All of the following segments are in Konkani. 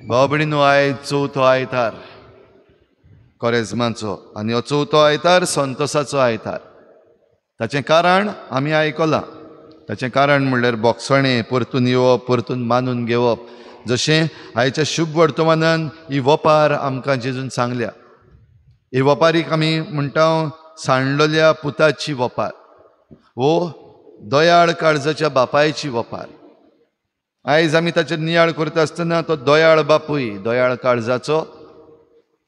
भाव भयणीनो, आयज चवथो आयतार कोरेजमाचो आनी हो चवथो आयतार संतोसाचो आयतार. ताचें कारण आमी आयकलां. ताचें कारण म्हणल्यार बोगसणे परतून येवप, परतून मानून घेवप. जशें आयच्या शुभ वर्तमानान ही वपार आमकां जेजून सांगल्या. ही वपारीक आमी म्हणटा सांडलोल्या पुताची वपार, वो दोयाळ काळजाच्या बापायची वपार. आयज आमी ताचेर नियाळ करता आसतना तो दोयाळ बापूय दोयाळ काळजाचो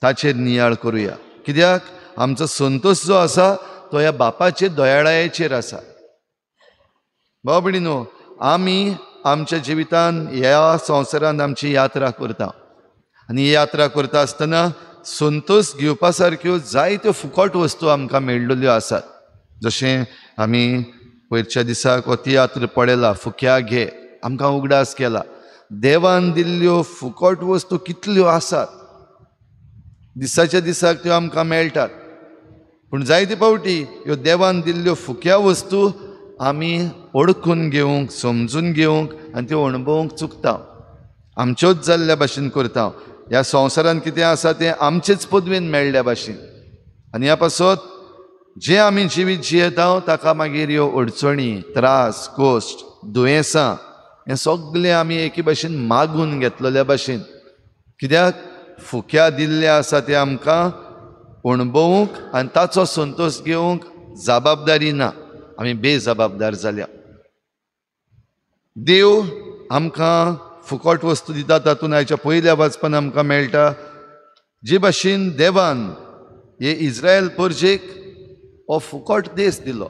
ताचेर नियाळ करुया. कित्याक आमचो संतोश जो आसा तो ह्या बापाचे दोयाळायेचेर आसा. भाव भयणीनो, आमी आमच्या जिवितान ह्या संवसारान आमची यात्रा करता आनी ही यात्रा करता आसतना संतोश घेवपा सारक्यो जायत्यो फुकट वस्तू आमकां मेळिल्ल्यो आसात. जशें आमी वयरच्या दिसाक हो तियात्र पळयला, फुक्या घे, आमकां उगडास केला. देवान दिल्ल्यो फुकट वस्तू कितल्यो आसात, दिसाच्या दिसाक त्यो आमकां मेळटात. पूण जायते फावटी ह्यो देवान दिल्ल्यो फुक्या वस्तू आमी ओळखून घेवंक, समजून घेवंक आनी त्यो अणभवूंक चुकता. आमच्योच जाल्ल्या भाशेन करता. ह्या संवसारान कितें आसा तें आमचेच पदवेन मेळ्ळ्या भाशेन. आनी ह्या पासत जें आमी जिवीत जियेता ताका मागीर ह्यो अडचणी, त्रास, कोश्ट, दुयेंसां हें सगळें आमी एके भाशेन मागून घेतलेल्या भाशेन. कित्याक फुक्या दिल्लें आसा तें आमकां अणभवूंक आनी ताचो संतोश घेवंक जबाबदारी ना. आमी बेजबाबदार जाल्या. देव आमकां फुकट वस्तू दिता. तातूंत आयच्या पयल्या वाचपान आमकां मेळटा जे भाशेन देवान हे इस्रायल परजेक हो फुकट देश दिलो,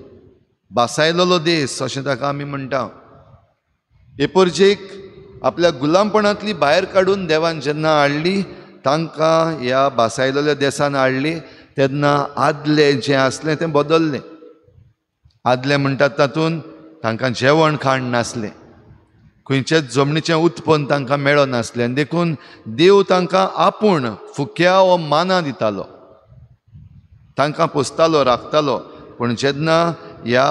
बासायलोलो देश अशें ताका आमी म्हणटा. हे परजेक आपल्या गुलामपणांतली भायर काडून देवान जेन्ना हाडली, तांकां ह्या बासायलोल्या देशान हाडली तेन्ना आदलें जें आसलें तें बदल्लें. आदलें म्हणटात तातूंत तांकां जेवण खाण नासलें, खंयचेच जमनीचें उत्पन्न तांकां मेळो नासलें. आनी देखून देव तांकां आपूण फुक्या वो माना दितालो, तांकां पोसतालो, राखतालो. पूण जेन्ना ह्या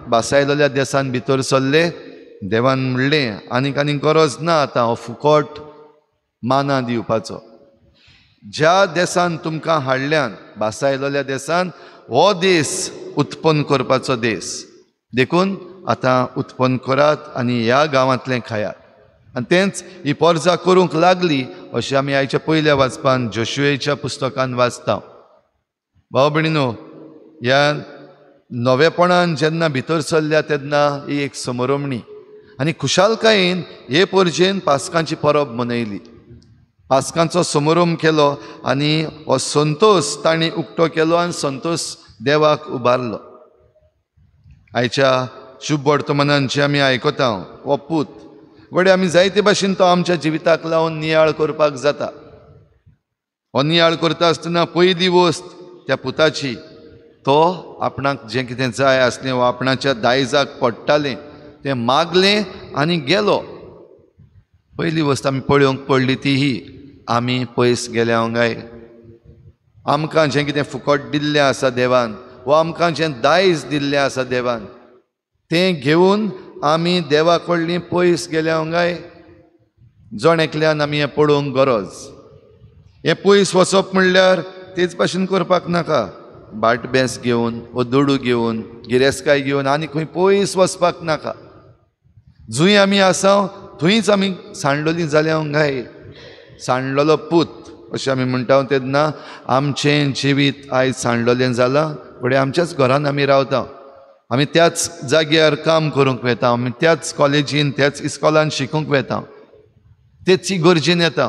बासायलोल्या देशान भितर सरले, देवान म्हणलें आनीक गरज ना आतां हो फुकट माना दिवपाचो. ज्या देशान तुमकां हाडल्यान, बासायलोल्या देशान, हो देश उत्पन्न करपाचो देश. देखून आतां उत्पन्न करात आनी ह्या गांवांतलें खायात. आनी तेंच ही परजां करूंक लागली अशें आमी आयच्या पयल्या वाचपान जोशुएच्या पुस्तकान वाचता. भाव भयणीनो, ह्या नवेपणान जेन्ना भितर सरल्या तेन्ना ही एक समरमणी आनी खुशालकायेन हे परजेन पास्कांची परब मनयली. पास्कांचो समारंभ केलो आनी हो संतोश तांणी उक्तो केलो आनी संतोश देवाक उबारलो. आयच्या शुभ वर्तमानान जें आमी आयकता हो पूत गडे आमी जायते भाशेन तो आमच्या जिविताक लावन नियाळ करपाक जाता. हो नियाळ करता आसतना पयली वस्त त्या पुताची, तो आपणाक जें कितें जाय आसलें वा आपणाच्या दायजाक पडटालें तें मागलें आनी गेलो. पयली वस्त आमी पळोवंक पडली ती ही, आमी पयस गेल्या गाय. आमकां जें कितें फुकट दिल्लें आसा देवान, वा आमकां जें दायज दिल्लें आसा देवान, तें घेवन आमी देवा कडलीं पयस गेल्या गाय. जण एकल्यान आमी हें पळोवंक गरज. हें पयस वचप म्हणल्यार तेच भाशेन करपाक नाका. बाट बेंस घेवन वो दुडू घेवन गिरेस्काय घेवन आनी खंय पयस वचपाक नाका. जंय आमी आसा थंयच आमी सांडलोलीं जाल्या गाय. सांडलोलो पूत अशें आमी म्हणटा तेन्ना आमचें जिवीत आयज सांडलोलें जालां. फुडें आमच्याच घरान आमी रावता, आमी त्याच जाग्यार काम करूंक वेता, आमी त्याच कॉलेजीन त्याच इस्कॉलान शिकूंक वेता, तेच गरजेन येता.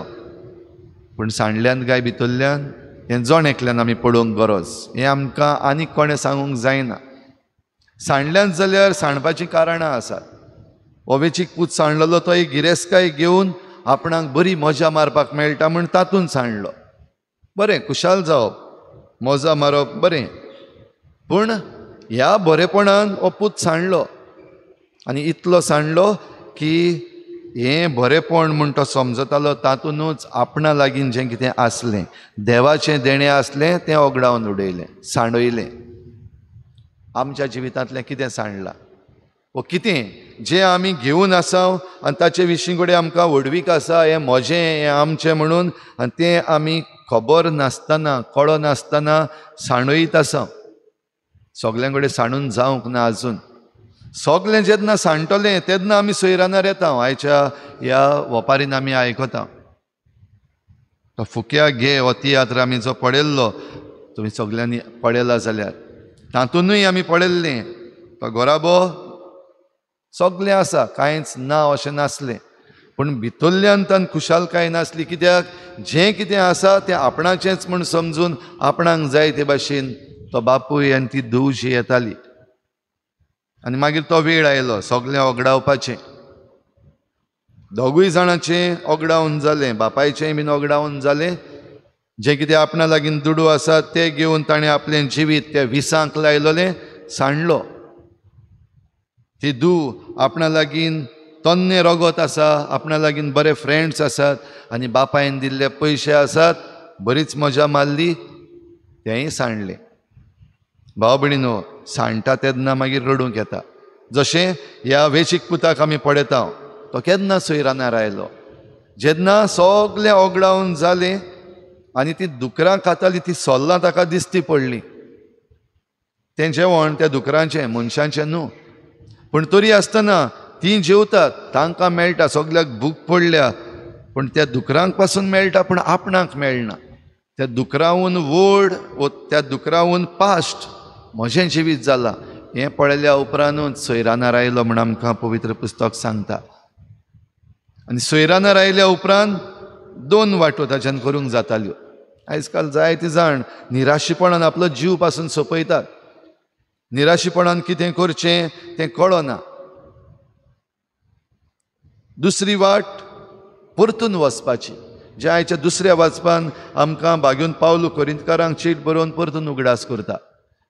पूण सांडल्यान काय भितरल्यान हें जण एकल्यान आमी पळोवंक गरज. हें आमकां आनीक कोणें सांगूंक जायना. सांडल्यान जाल्यार सांडपाचीं कारणां आसात. ओवेचीक पूत सांडलोलो तो एक गिरेस्काय घेवन आपणाक बरी मजा मारपाक मेळटा म्हूण तातूंत सांडलो. बरें, खुशाल जावप, मजा मारप बरें. पूण ह्या बरेपणान हो पूत सांडलो आनी इतलो सांडलो की हें बरेपण म्हूण तो समजतालो तातूंतूच आपणा लागीं जें कितें आसलें, देवाचें देणें आसलें तें ओगडावन उडयलें, सांडयलें. आमच्या जिवितांतलें कितें सांडलां? वो कितें जें आमी घेवन आसा आनी ताचे विशीं कडेन आमकां व्हडवीक आसा, हें म्हजें, हें आमचें म्हणून, आनी तें आमी खबर नासतना, कळो नासतना सांडयत आसा. सगल्यां कडेन सांडून जावंक ना आजून. सगलें जेन्ना सांडटलें तेन्ना आमी सोयरानार येता. आयच्या ह्या ओपारीन आमी आयकता, तो फुक्या घे हो तियात्र आमी जो पळयल्लो, तुमी सगल्यांनी पळयला जाल्यार तातूंतूय आमी पळयल्लें, तो गोराबो सगलें आसा, कांयच ना अशें नासलें, पूण भितरल्यान तान खुशालकाय नासली. कित्याक जें कितें आसा तें आपणाचेंच म्हूण समजून आपणाक जाय ते भाशेन तो बापूय आनी ती धूवशी येताली. आनी मागीर तो वेळ आयलो सगलें ओगडावपाचें. दोगूय जाणांचें ओगडावन जालें, बापायचेंय बीन ओगडावन जालें. जें कितें आपणा लागीं दुडू आसा तें घेवन ताणें आपलें जिवीत त्या विसांक लायलोलें, सांडलो. ती धूव आपणा लागीं तन्नें रगत आसा, आपणा लागीं बरे फ्रेंड्स आसात आनी बापायन दिल्ले पयशे आसात, बरीच मजा मारली, तेंय सांडलें. भाव भयणीनो, सांडटा तेन्ना मागीर रडूंक येता. जशें ह्या वेंचीक पुताक आमी पळयता, तो केन्ना सोयरानार आयलो, जेन्ना सगलें ओगडावन जालें आनी ती दुकरां खाताली, ती सोल्लां ताका दिसती पडलीं. तें जेवण त्या दुकरांचें, मनशांचें न्हू, पूण तरी आसतना तीं जेवतात, तांकां मेळटा, सगल्याक भूक पडल्या, पूण त्या दुकरांक पासून मेळटा पूण आपणाक मेळना. त्या दुकरावून वड वो त्या दुकरावून पास्ट म्हजें जिवीत जालां, हें पळयल्या उपरांतूच सोयरानार आयलो म्हूण आमकां पवित्र पुस्तक सांगता. आनी सोयरानार आयल्या उपरांत 2 वाटो ताच्यान करूंक जाताल्यो. आयज काल जायते जाण निराशीपणान आपलो जीव पासून सोंपयतात. निराशीपणान कितें करचें तें कळना. दुसरी वाट परतून वचपाची, जे आयच्या दुसऱ्या वाचपान आमकां भाग्यून पावलो कोरिंतकारांक चीट बरोवन परतून उगडास करता.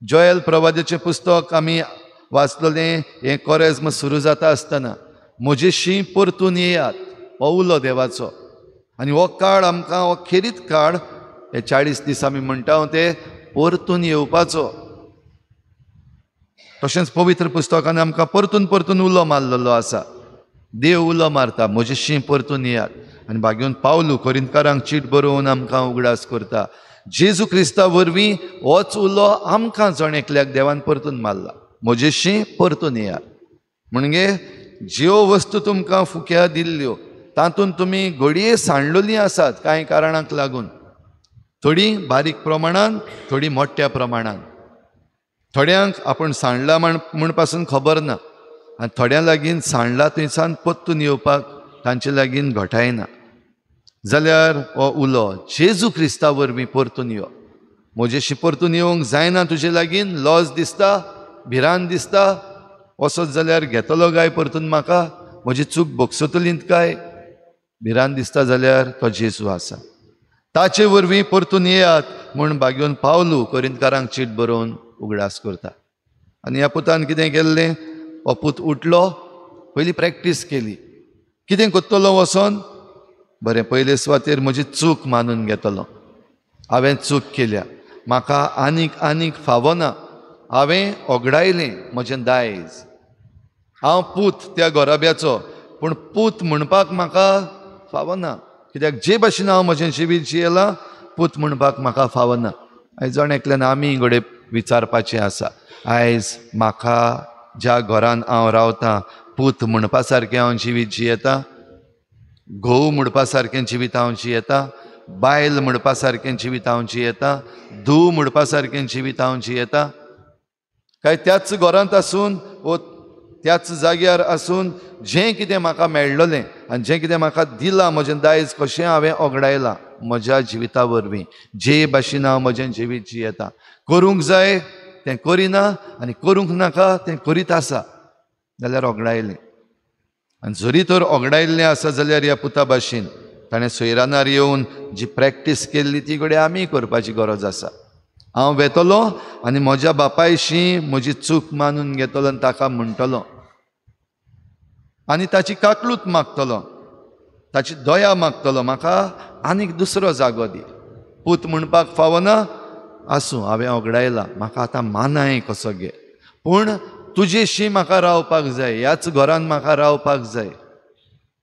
जोएल प्रवादीचें पुस्तक आमी वाचलेलें, हें कोरेज्म सुरू जाता आसतना म्हजेशी परतून येयात हो उलो देवाचो. आनी हो काळ आमकां, हो खेरीत काळ, हे 40 दीस आमी म्हणटा ते परतून येवपाचो. तशेंच पवित्र पुस्तकान आमकां परतून परतून उलो मारलेलो आसा. देव उलो मारता, म्हजेशी परतून येयात. आनी भाग्यून पावलो कोरिंतकारांक चीट बरोवन आमकां उगडास करता. जेजू क्रिस्ता वरवीं होच उलो आमकां जण एकल्याक देवान परतून मारला, म्हजेशी परतून येयात. म्हणजे ज्यो वस्तू तुमकां फुक्या दिल्ल्यो तातूंत तुमी घडये सांडलेलीं आसात कांय कारणांक लागून, थोडी बारीक प्रमाणान, थोडी मोठ्या प्रमाणान. थोड्यांक आपूण सांडला म्हण पासून खबर ना, आनी थोड्यां लागीं सांडला थंयसान परतून येवपाक तांचे लागीं घटायना. जाल्यार हो उलो जेजू क्रिस्ता वरवीं परतून यो. म्हजेशी परतून येवंक जायना तुजे लागीं, लॉस दिसता, भिरांत दिसता, वसत जाल्यार घेतलो काय परतून म्हाका, म्हजी चूक भोगसतलींत काय, भिरांत दिसता जाल्यार तो जेजू आसा. ताचे वरवीं परतून येयात म्हूण भाग्यून पावलो कोरिंतकारांक चीट बरोवन उगडास करता. आनी ह्या पुतान कितें केल्लें, हो पूत उठलो, पयलीं प्रॅक्टीस केली. कितें कोत्तलो वचोन, बरें पयले सुवातेर म्हजी चूक मानून घेतलो, हांवें चूक केल्या, म्हाका आनीक फावना, हांवें ओगडायलें म्हजें दायज. हांव पूत त्या गोराब्याचो, पूण पूत म्हणपाक म्हाका फावना, कित्याक जे भाशेन हांव म्हजें जिवीत जियेलां पूत म्हणपाक म्हाका फावना. आयज जाण एकल्यान आमी घडये विचारपाचें आसा, आयज म्हाका ज्या घरान हांव रावतां पूत म्हणपा सारकें हांव जिवीत जियेतां, घोव म्हणपा सारकें जिवीत हांव जियेतां, बायल म्हणपा सारकें जिवीत हांव जियेतां, धूव म्हणपा सारकें जिवीत हांव जियेतां, काय त्याच घरांत आसून वो त्याच जाग्यार आसून जें कितें म्हाका मेळ्ळलें आनी जें कितें म्हाका दिलां, म्हजें दायज कशें हांवें ओगडायलां म्हज्या जिविता वरवीं, जे भाशेन हांव म्हजें जिवीत जियेतां, करूंक जाय तें करिना आनी करूंक नाका तें करीत आसा जाल्यार ओगडायलें. आनी जरी तर ओगडायल्लें आसा जाल्यार ह्या पुता भाशेन ताणें सोयरानार येवन जी प्रॅक्टीस केल्ली ती घडये आमी करपाची गरज आसा. हांव वेतलो आनी म्हज्या बापायशी म्हजी चूक मानून घेतलो आनी ताका म्हणटलो आनी ताची काकलूत मागतलो, ताची दया मागतलो, म्हाका आनीक दुसरो जागो दी. पूत म्हणपाक फावना, आसूं हांवें ओगडायलां, म्हाका आतां मानाय कसो घे, पूण तुजेशी म्हाका रावपाक जाय, ह्याच घरान म्हाका रावपाक जाय.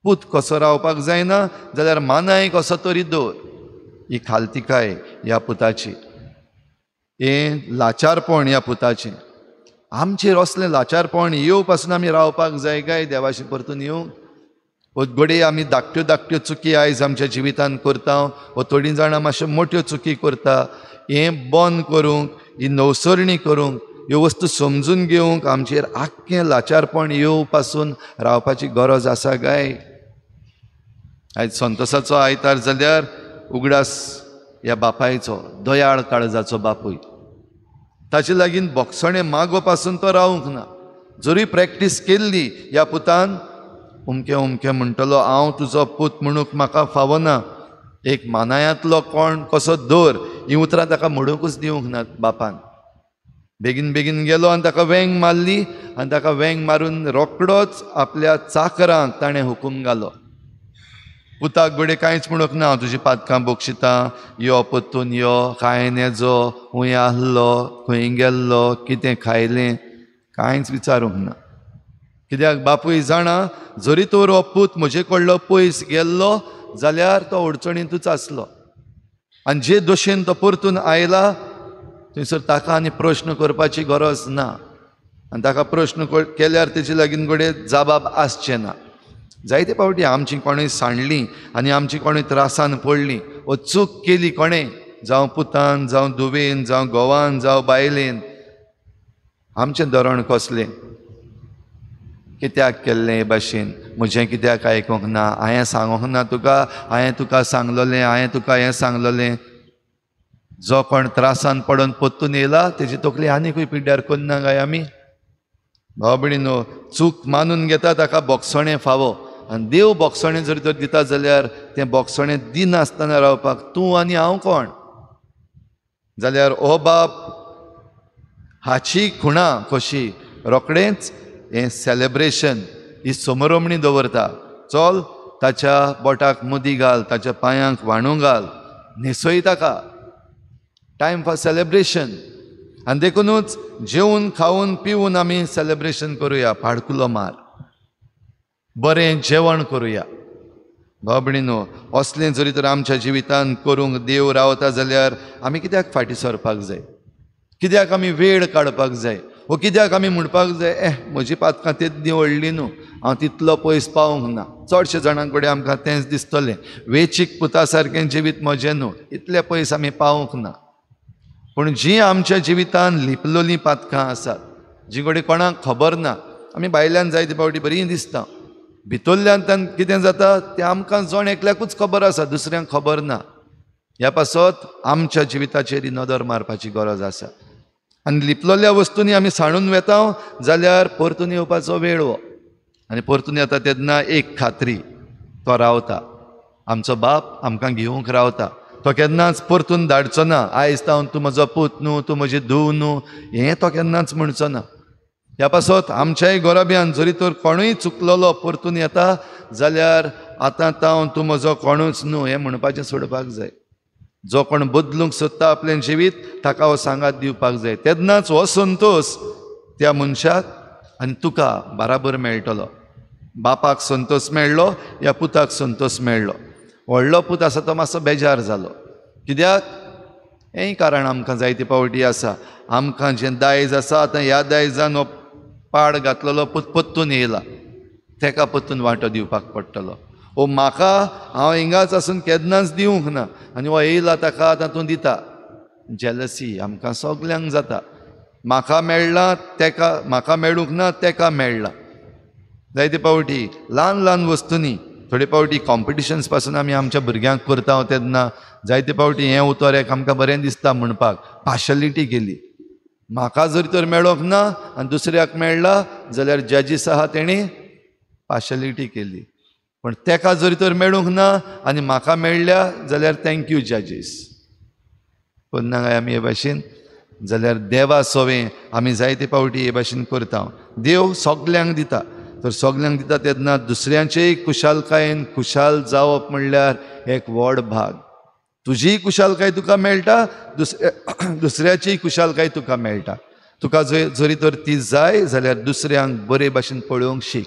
पूत कसो रावपाक जायना जाल्यार मानाय कसो तरी दवर. ही खालतिकाय ह्या पुताची, हें लाचारपण ह्या पुताचें. आमचेर असलें लाचारपण येव पासून आमी रावपाक जाय काय देवाशी परतून येवंक? घडये आमी धाकट्यो धाकट्यो चुकी आयज आमच्या जिवितान करता, व थोडीं जाणां मातश्यो मोठ्यो चुकी करता. हें बंद करूंक, ही नवसरणी करूंक, ह्यो वस्तू समजून घेवंक आमचेर आख्खें लाचारपण येव पासून रावपाची गरज आसा काय? आयज संतोसाचो आयतार जाल्यार उगडास ह्या बापायचो, दयाळ काळजाचो बापूय. ताचे लागीं बोगसणें मागो पासून तो रावूंक ना. जरी प्रॅक्टीस केल्ली ह्या पुतान, उमकें उमकें म्हणटलो हांव तुजो पूत म्हणूंक म्हाका फावना, एक मानायांतलो कोण कसो दर, हीं उतरां ताका म्हणूंकूच दिवंक ना बापान. बेगीन बेगीन गेलो आनी ताका वेंग मारली, आनी ताका वेंग मारून रोकडोच आपल्या चाकरांक ताणें हुकूम घालो. पुताक घडये कांयच म्हणूंक ना, हांव तुजीं पातकां बोगशिता, यो परतून यो, कांय नेजो, खूंय आहलो, खंय गेल्लो, कितें खायलें, कांयच विचारूंक ना. कित्याक बापूय जाणा, जरी तर हो पूत म्हजे कडलो पयस गेल्लो जाल्यार तो अडचणींतूच आसलो, आनी जे दोशेन तो परतून आयला थंयसर ताका आनी प्रश्न करपाची गरज ना. आनी ताका प्रश्न केल्यार तेजे लागीं घडये जबाब आसचे ना. जायते फावटी आमची कोणूय सांडलीं आनी आमची कोणूय त्रासान पडलीं, वो चूक केली कोणें, जावं पुतान, जावं धुवेन, जावं घोवान, जावं बायलेन, आमचें धोरण कसलें? कित्याक केल्लें हे भाशेन? म्हजें कित्याक आयकोंक ना? हांवें सांगोंक ना तुका? हांवें तुका सांगलोलें, हांवें तुका हें सांगलोलें. जो कोण त्रासान पडोन परतून येयला तेजी तकली आनीकूय पिड्ड्यार करना काय आमी? भाव भयणीनो, चूक मानून घेता ताका बोगसणें फावो. आनी देव बोगसणें जर तर दिता जाल्यार तें बोगसणें दिनासतना रावपाक तूं आनी हांव कोण? जाल्यार हो बाप हाची खुणां कशी रोखडेंच हें सेलेब्रेशन, ही समरमणी दवरता. चल ताच्या बोटाक मुदी घाल, ताच्या पांयांक वाणू घाल, न्हेसय ताका. Time for celebration. आनी देखूनच जेवून खावून पिवून आमी सेलेब्रेशन करुया, पाडकुलो मार, बरें जेवण करुया. भाव भयणीनो, असलें जरी तर आमच्या जिवितान करूंक देव रावता जाल्यार आमी कित्याक फाटीं सरपाक जाय? कित्याक आमी वेळ काडपाक जाय? वो कित्याक आमी म्हणपाक जाय म्हजी पातकां तितलीं व्हडलीं न्हू, हांव तितलो पयस पावूंक ना? चडशे जाणांक कडेन आमकां तेंच दिसतलें, वेचीक पुता सारकें जिवीत म्हजें न्हू, इतले पयस आमी पावूंक ना. पूण जीं आमच्या जिवितान लिपलोलीं पातकां आसात, जी घडये कोणाक खबर ना, आमी भायल्यान जायते फावटी बरीं दिसता, भितरल्यान कितें जाता तें आमकां जण एकल्याकूच खबर आसा, दुसऱ्यांक खबर ना. ह्या पासत आमच्या जिविताचेर ही नदर मारपाची गरज आसा. आनी लिपलोल्या वस्तूंनी आमी साणून वेता जाल्यार परतून येवपाचो वेळ हो. आनी परतून येता तेन्ना एक खात्री, तो रावता. आमचो बाप आमकां घेवंक रावता. तो केन्नाच परतून धाडचो ना, आयज तावन तूं म्हजो पूत न्हू, तूं म्हजी धूव न्हू, हें तो केन्नाच म्हणचो ना. ह्या पासत आमच्याय गोरब्यान जरी तर कोणूय चुकलोलो परतून येता जाल्यार आतां तावन तूं म्हजो कोणूच न्हू हें म्हणपाचें सोडपाक जाय. जो कोण बदलूंक सोदता आपलें जिवीत ताका हो सांगात दिवपाक जाय. तेन्नाच हो संतोश त्या मनशाक आनी तुका बराबर मेळटलो. बापाक संतोश मेळ्ळो, ह्या पुताक संतोश मेळ्ळो. व्हडलो पूत आसा तो मातसो बेजार जालो. कित्याक? हेंय कारण आमकां जायते फावटी आसा. आमकां जें दायज आसा आतां ह्या दायजान हो पाड घातलेलो पूत परतून येयला, तेका परतून वांटो दिवपाक पडटलो. वो म्हाका, हांव हिंगाच आसून केन्नाच दिवंक ना, आनी हो येयला ताका आतां तूं दिता. जेलसी आमकां सगल्यांक जाता. म्हाका मेळ्ळां तेका, म्हाका मेळूंक ना तेका मेळ्ळां. जायते फावटी ल्हान ल्हान वस्तूंनी, थोडे फावटी कॉम्पिटिशन्स पासून आमी आमच्या भुरग्यांक करता तेन्ना जायते फावटी हें उतर एक आमकां बरें दिसता म्हणपाक, पार्शलिटी केली. म्हाका जरी तर मेळोंक ना आनी दुसऱ्याक मेळ्ळा जाल्यार जजीस आहा तेणी पार्शलिटी केली. पण तेका जरी तर मेळूंक ना आनी म्हाका मेळ्ळ्या जाल्यार थँक्यू जजीस. करना काय आमी हे भाशेन? जाल्यार देवा सोवें आमी जायते फावटी हे भाशेन करता. देव सगल्यांक दिता, तर सगल्यांक दिता तेन्ना दुसऱ्यांचेय कुशालकायेन खुशाल जावप म्हणल्यार एक व्हड भाग. तुजीय कुशालकाय तुका मेळटा, दुसऱ्याची कुशालकाय तुका मेळटा. तुका जरी तर ती जाय जाल्यार दुसऱ्यांक बरे भाशेन पळोवंक शीक,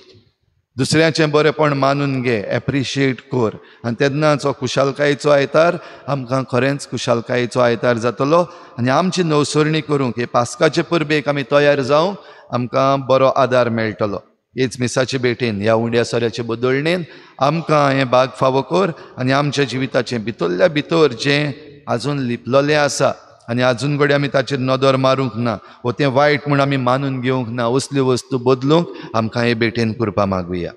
दुसऱ्याचें बरेपण मानून घे, एप्रिशिएट कर, आनी तेन्नाच हो खुशालकायेचो आयतार आमकां खरेंच खुशालकायेचो आयतार जातलो. आनी आमची नवसरणी करूंक हे पास्काचे परबेक आमी तयार जावंक आमकां बरो आदार मेळटलो. हेच मिसाचे भेटेन, ह्या उंड्या सोऱ्याचे बदळणेन आमकां हें भाग फावो कर आनी आमच्या जिविताचें भितरल्या भितर जें आजून लिपलोलें आसा आनी आजून घडये आमी ताचेर नदर मारूंक ना, वो तें वायट म्हूण आमी मानून घेवंक ना, असल्यो वस्तू बदलूंक आमकां हे भेटेन करपा मागुया.